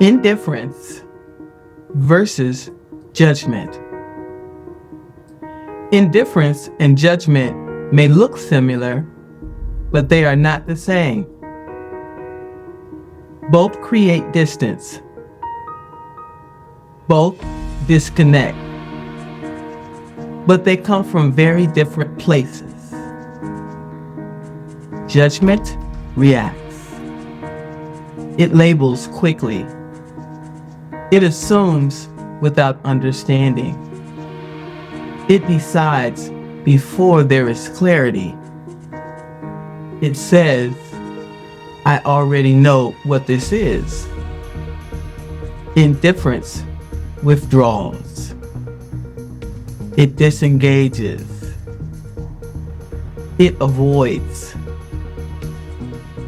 Indifference versus judgment. Indifference and judgment may look similar, but they are not the same. Both create distance. Both disconnect. But they come from very different places. Judgment reacts. It labels quickly. It assumes without understanding. It decides before there is clarity. It says, I already know what this is. Indifference withdraws. It disengages. It avoids.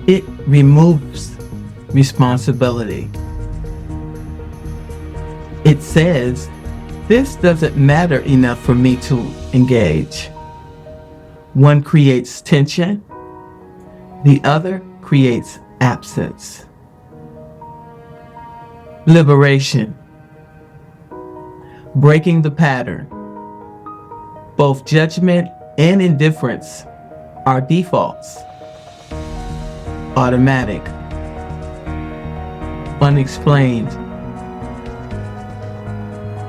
It removes responsibility. It says, this doesn't matter enough for me to engage. One creates tension, the other creates absence. Liberation. Breaking the pattern. Both judgment and indifference are defaults. Automatic. Unexplained.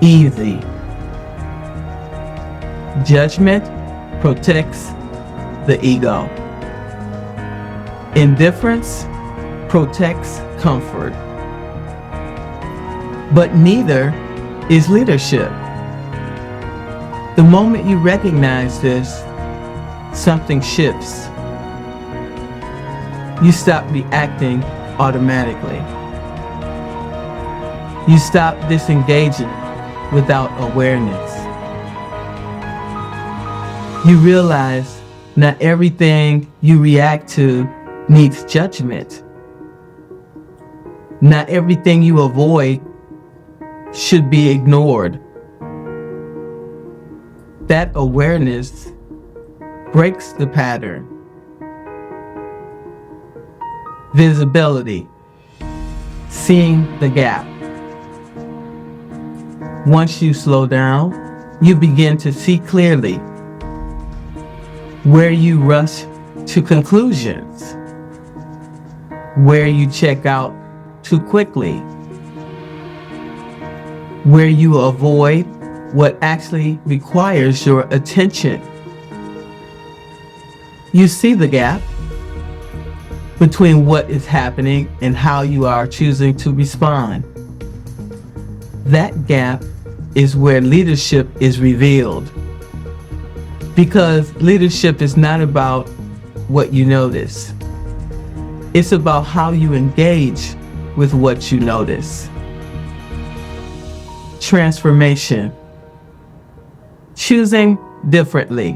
Easy. Judgment protects the ego. Indifference protects comfort. But neither is leadership. The moment you recognize this, something shifts. You stop reacting automatically. You stop disengaging without awareness. You realize not everything you react to needs judgment. Not everything you avoid should be ignored. That awareness breaks the pattern. Visibility. Seeing the gap. Once you slow down, you begin to see clearly where you rush to conclusions, where you check out too quickly, where you avoid what actually requires your attention. You see the gap between what is happening and how you are choosing to respond. That gap is where leadership is revealed. Because leadership is not about what you notice. It's about how you engage with what you notice. Transformation. Choosing differently.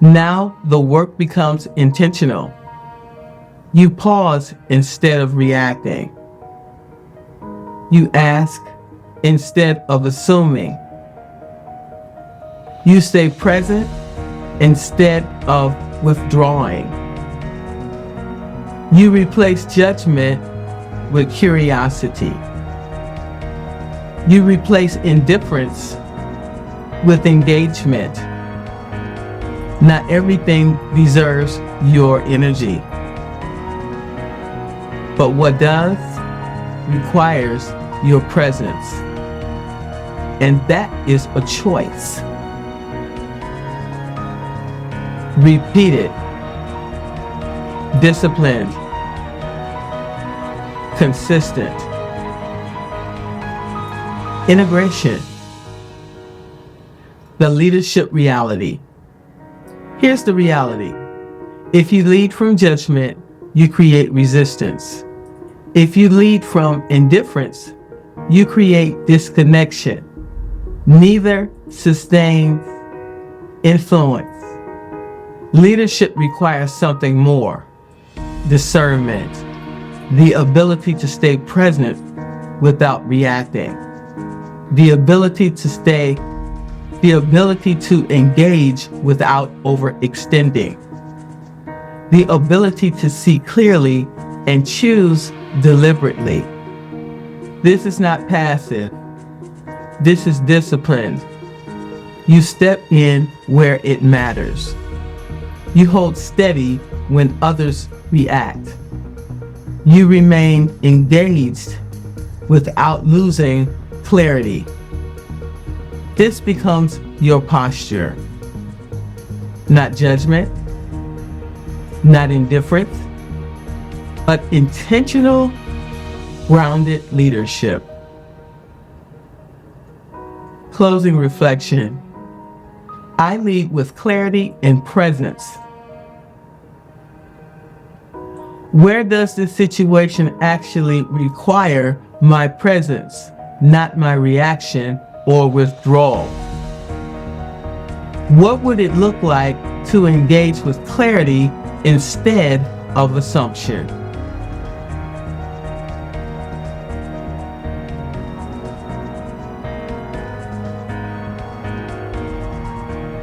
Now the work becomes intentional. You pause instead of reacting. You ask instead of assuming. You stay present instead of withdrawing. You replace judgment with curiosity. You replace indifference with engagement. Not everything deserves your energy. But what does requires your presence. And that is a choice. Repeated, disciplined, consistent. Integration. The leadership reality. Here's the reality. If you lead from judgment, you create resistance. If you lead from indifference, you create disconnection. Neither sustains influence. Leadership requires something more. Discernment. The ability to stay present without reacting. The ability to engage without overextending. The ability to see clearly and choose deliberately. This is not passive. This is disciplined. You step in where it matters. You hold steady when others react. You remain engaged without losing clarity. This becomes your posture. Not judgment, not indifference, but intentional, grounded leadership. Closing reflection. I lead with clarity and presence. Where does this situation actually require my presence, not my reaction or withdrawal? What would it look like to engage with clarity instead of assumption?